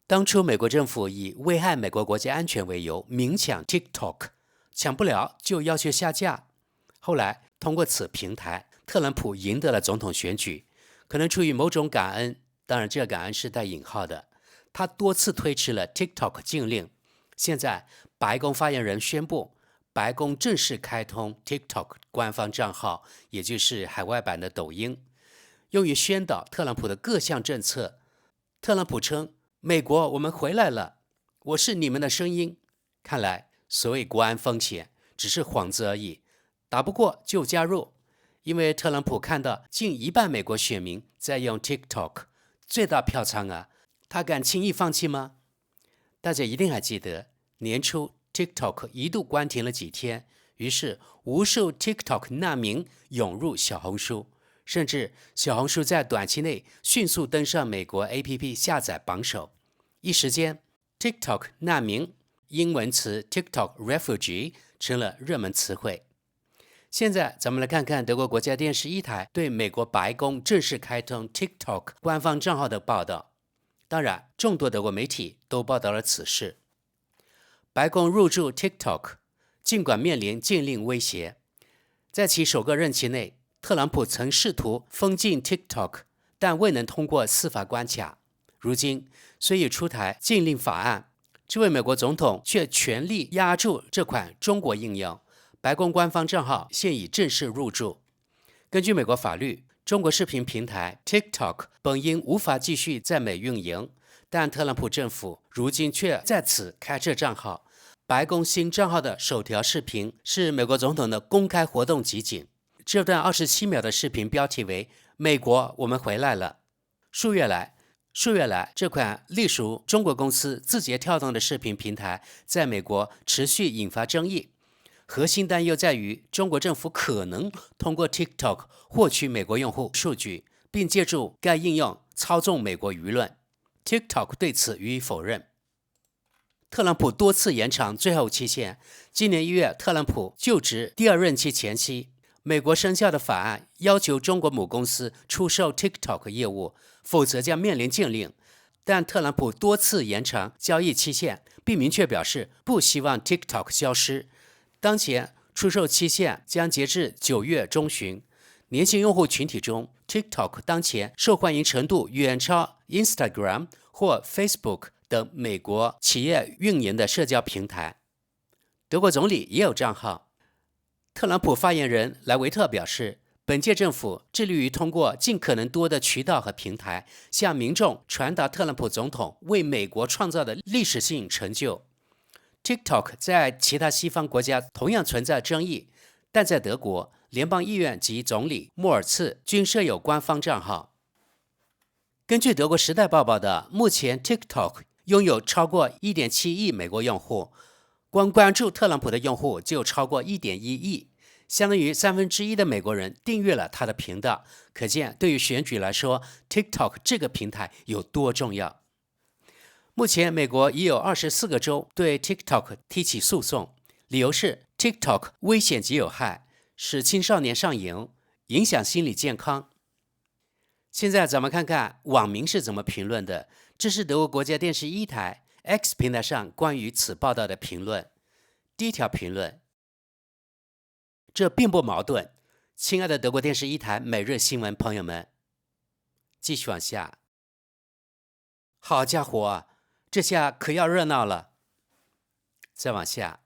当初美国政府以危害美国国家安全为由明抢 TikTok， 抢不了就要求下架。后来通过此平台，特朗普赢得了总统选举，可能出于某种感恩，当然这感恩是带引号的，他多次推迟了 TikTok 禁令。现在白宫发言人宣布，白宫正式开通 TikTok 官方账号，也就是海外版的抖音，用于宣导特朗普的各项政策。特朗普称，美国我们回来了，我是你们的声音。看来所谓国安风险只是幌子而已，打不过就加入。因为特朗普看到近一半美国选民在用 TikTok， 最大票仓啊，他敢轻易放弃吗？大家一定还记得，年初 TikTok 一度关停了几天，于是无数 TikTok 难民涌入小红书，甚至小红书在短期内迅速登上美国 APP 下载榜首。一时间 TikTok 难民，英文词 TikTok refugee 成了热门词汇。现在咱们来看看德国国家电视一台对美国白宫正式开通 TikTok 官方账号的报道。当然，众多德国媒体都报道了此事。白宫入驻 TikTok， 尽管面临禁令威胁，在其首个任期内，特朗普曾试图封禁 TikTok， 但未能通过司法关卡。如今虽已出台禁令法案，这位美国总统却全力压住这款中国应用。白宫官方账号现已正式入驻。根据美国法律，中国视频平台 TikTok 本应无法继续在美运营，但特朗普政府如今却在此开设账号。白宫新账号的首条视频是美国总统的公开活动集锦。这段27秒的视频标题为“美国，我们回来了”。数月来，这款隶属中国公司字节跳动的视频平台在美国持续引发争议。核心担忧在于，中国政府可能通过 TikTok 获取美国用户数据，并借助该应用操纵美国舆论。TikTok 对此予以否认。特朗普多次延长最后期限。今年1月，特朗普就职第二任期前夕，美国生效的法案要求中国母公司出售 TikTok 业务，否则将面临禁令。但特朗普多次延长交易期限，并明确表示不希望 TikTok 消失。当前出售期限将截至9月中旬。年轻用户群体中 ，TikTok 当前受欢迎程度远超 Instagram 或 Facebook 等美国企业运营的社交平台。德国总理也有账号。特朗普发言人莱维特表示，本届政府致力于通过尽可能多的渠道和平台，向民众传达特朗普总统为美国创造的历史性成就。TikTok 在其他西方国家同样存在争议，但在德国，联邦议院及总理莫尔茨均设有官方账号。根据德国时代报报道，目前 TikTok 拥有超过 1.7 亿美国用户，光关注特朗普的用户就超过 1.1 亿，相当于1/3的美国人订阅了他的频道，可见对于选举来说 TikTok 这个平台有多重要。目前美国已有24个州对 TikTok 提起诉讼，理由是 TikTok 危险及有害，使青少年上瘾，影响心理健康。现在咱们看看网民是怎么评论的。这是德国国家电视一台 X 平台上关于此报道的评论。第一条评论：这并不矛盾。亲爱的德国电视一台每日新闻朋友们，继续往下。好家伙啊，这下可要热闹了。再往下，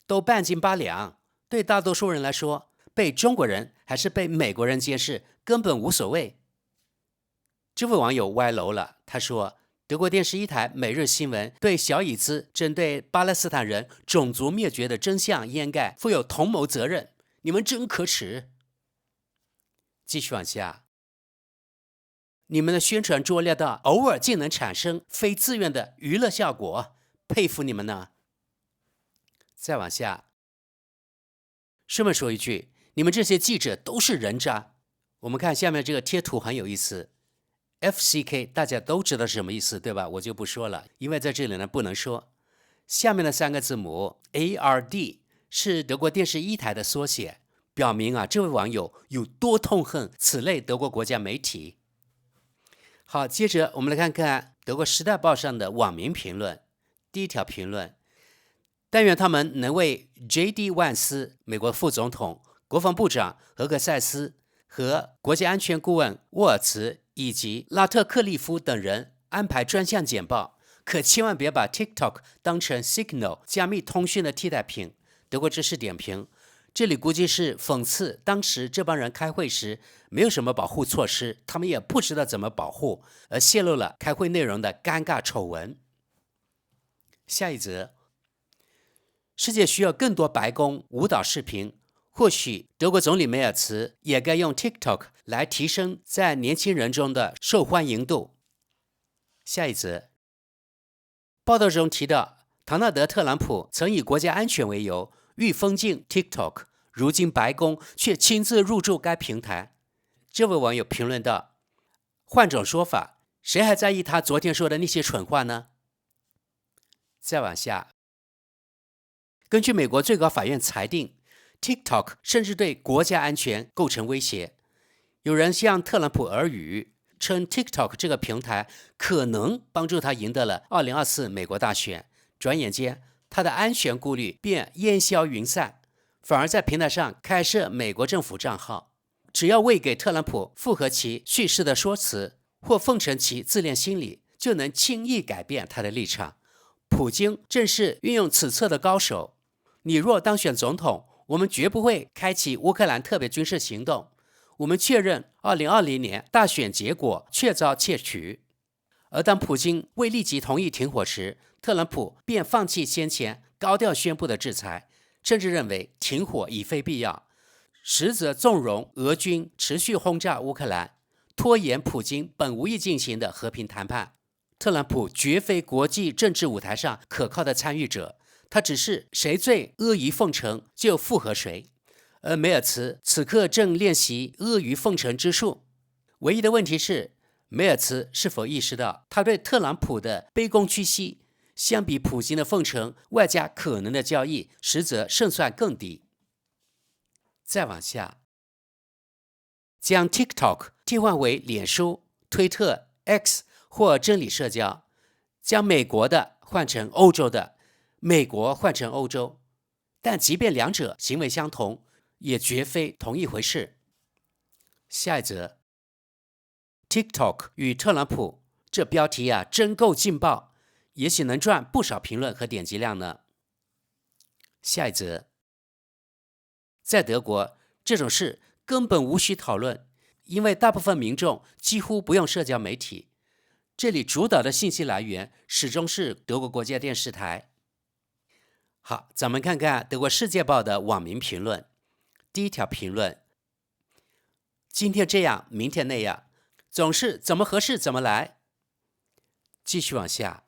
都半斤八两，对大多数人来说，被中国人还是被美国人监视根本无所谓。这位网友歪楼了，他说德国电视一台每日新闻对小椅子针对巴勒斯坦人种族灭绝的真相掩盖负有同谋责任，你们真可耻。继续往下，你们的宣传拙劣到偶尔竟能产生非自愿的娱乐效果，佩服你们呢。再往下，顺便说一句，你们这些记者都是人渣。我们看下面这个贴图很有意思， FCK 大家都知道是什么意思对吧？我就不说了，因为在这里呢不能说。下面的3个字母 ARD 是德国电视一台的缩写，表明啊这位网友有多痛恨此类德国国家媒体。好，接着我们来看看德国《时代报》上的网民评论。第一条评论：但愿他们能为 J.D. 万斯、美国副总统、国防部长何克塞斯和国家安全顾问沃尔茨以及拉特克利夫等人安排专项简报，可千万别把 TikTok 当成 Signal 加密通讯的替代品。德国知识点评：这里估计是讽刺当时这帮人开会时没有什么保护措施，他们也不知道怎么保护，而泄露了开会内容的尴尬丑闻。下一则：世界需要更多白宫舞蹈视频，或许德国总理梅尔茨也该用 TikTok 来提升在年轻人中的受欢迎度。下一则：报道中提到，唐纳德·特朗普曾以国家安全为由欲封禁 TikTok， 如今白宫却亲自入驻该平台。这位网友评论道：换种说法，谁还在意他昨天说的那些蠢话呢？再往下，根据美国最高法院裁定， TikTok 甚至对国家安全构成威胁。有人向特朗普耳语，称 TikTok 这个平台可能帮助他赢得了2024美国大选。转眼间，他的安全顾虑便烟消云散，反而在平台上开设美国政府账号，只要为给特朗普附和其叙事的说辞，或奉承其自恋心理，就能轻易改变他的立场。普京正是运用此策的高手。你若当选总统，我们绝不会开启乌克兰特别军事行动。我们确认2020年大选结果确遭窃取。而当普京未立即同意停火时，特朗普便放弃先前高调宣布的制裁，甚至认为停火已非必要，实则纵容俄军持续轰炸乌克兰，拖延普京本无意进行的和平谈判。特朗普绝非国际政治舞台上可靠的参与者，他只是谁最阿谀奉承就附和谁。而梅尔茨此刻正练习阿谀奉承之术。唯一的问题是，梅尔茨是否意识到他对特朗普的卑躬屈膝，相比普京的奉承外加可能的交易，实则胜算更低。再往下，将 TikTok 替换为脸书、推特、X 或真理社交，将美国的换成欧洲的，美国换成欧洲，但即便两者行为相同，也绝非同一回事。下一则 ，TikTok 与特朗普，这标题啊真够劲爆，也许能赚不少评论和点击量呢。下一则，在德国这种事根本无需讨论，因为大部分民众几乎不用社交媒体。这里主导的信息来源始终是德国国家电视台。好，咱们看看德国《世界报》的网民评论。第一条评论：今天这样，明天那样，总是怎么合适怎么来。继续往下，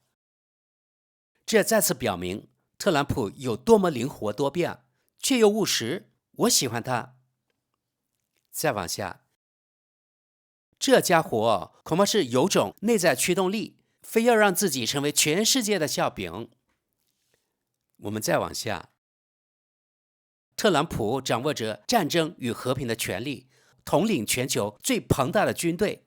这再次表明特朗普有多么灵活多变，却又务实，我喜欢他。再往下，这家伙恐怕是有种内在驱动力，非要让自己成为全世界的笑柄。我们再往下，特朗普掌握着战争与和平的权利，统领全球最庞大的军队，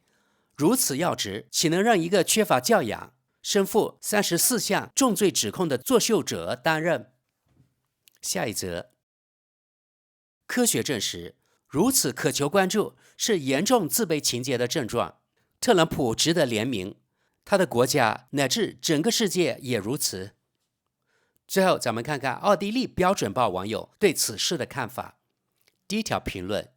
如此要职，岂能让一个缺乏教养、身负34项重罪指控的作秀者担任？下一则，科学证实，如此渴求关注是严重自卑情节的症状。特朗普值得怜悯，他的国家乃至整个世界也如此。最后，咱们看看奥地利标准报网友对此事的看法。第一条评论：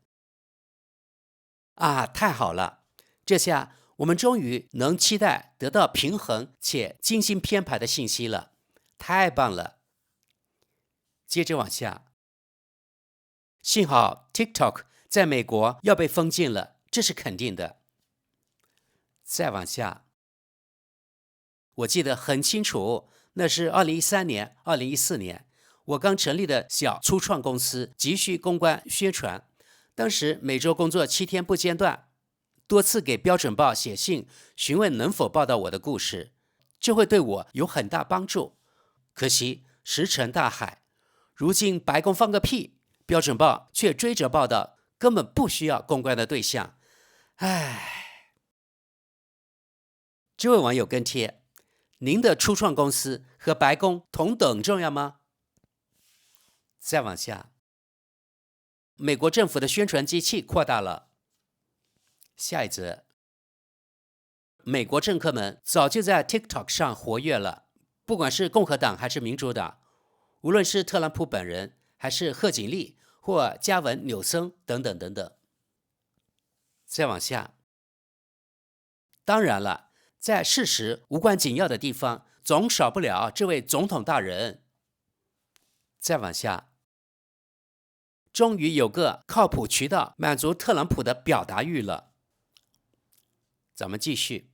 啊，太好了！这下我们终于能期待得到平衡且精心编排的信息了，太棒了！接着往下，幸好 TikTok 在美国要被封禁了，这是肯定的。再往下，我记得很清楚，那是2013年、2014年，我刚成立的小初创公司，急需公关宣传。当时每周工作7天不间断，多次给标准报写信询问能否报道我的故事，这会对我有很大帮助。可惜石沉大海，如今白宫放个屁，标准报却追着报道根本不需要公关的对象。唉。这位网友跟帖：您的初创公司和白宫同等重要吗？再往下，美国政府的宣传机器扩大了。下一则，美国政客们早就在 TikTok 上活跃了，不管是共和党还是民主党，无论是特朗普本人，还是贺锦丽或加文·纽森等等等等。再往下，当然了，在事实无关紧要的地方，总少不了这位总统大人。再往下，终于有个靠谱渠道满足特朗普的表达欲了。咱们继续。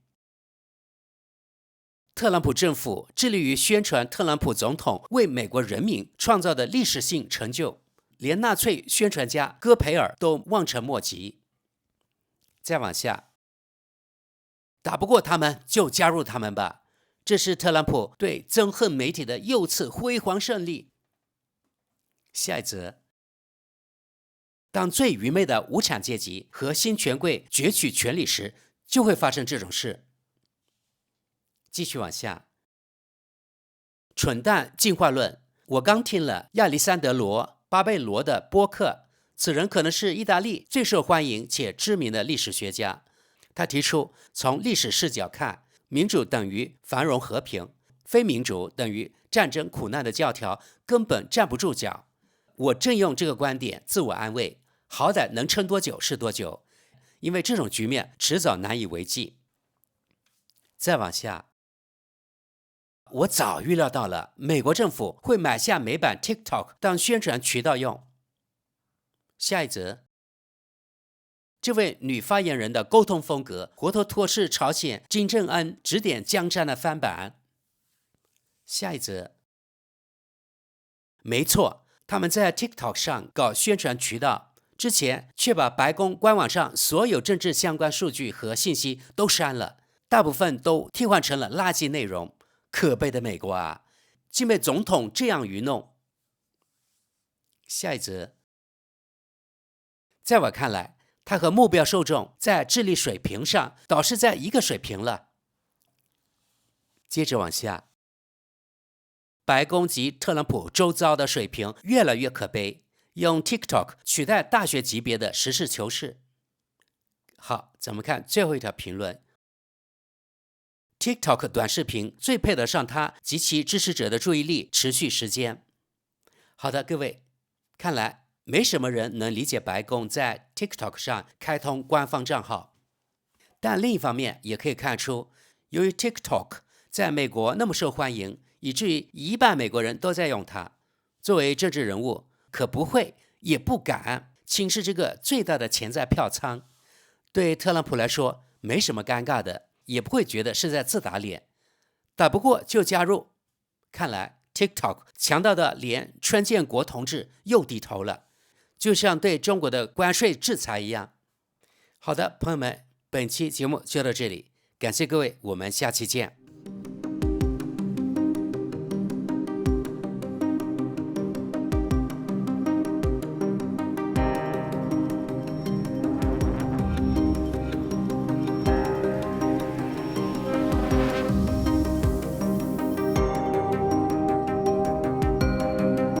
特朗普政府致力于宣传特朗普总统为美国人民创造的历史性成就，连纳粹宣传家戈培尔都望尘莫及。再往下，打不过他们就加入他们吧，这是特朗普对憎恨媒体的又次辉煌胜利。下一则，当最愚昧的无产阶级和新权贵攫取权力时，就会发生这种事。继续往下，蠢蛋进化论。我刚听了亚历山德罗·巴贝罗的播客，此人可能是意大利最受欢迎且知名的历史学家。他提出，从历史视角看，民主等于繁荣和平，非民主等于战争苦难的教条根本站不住脚。我正用这个观点自我安慰，好歹能撑多久是多久，因为这种局面迟早难以为继。再往下，我早预料到了美国政府会买下美版 TikTok 当宣传渠道用。下一则，这位女发言人的沟通风格活脱脱是朝鲜金正恩指点江山的翻版。下一则，没错，他们在 TikTok 上搞宣传渠道之前，却把白宫官网上所有政治相关数据和信息都删了，大部分都替换成了垃圾内容。可悲的美国啊，竟被总统这样愚弄。下一则，在我看来，他和目标受众在智力水平上倒是在一个水平了。接着往下，白宫及特朗普周遭的水平越来越可悲，用 TikTok 取代大学级别的实事求是。好，咱们看最后一条评论。TikTok 短视频最配得上它及其支持者的注意力持续时间。好的，各位，看来没什么人能理解白宫在 TikTok 上开通官方账号。但另一方面也可以看出，由于 TikTok 在美国那么受欢迎，以至于一半美国人都在用它，作为政治人物可不会也不敢轻视这个最大的潜在票仓。对特朗普来说没什么尴尬的，也不会觉得是在自打脸，打不过就加入。看来 TikTok 强大的连川建国同志又低头了，就像对中国的关税制裁一样。好的，朋友们，本期节目就到这里，感谢各位，我们下期见。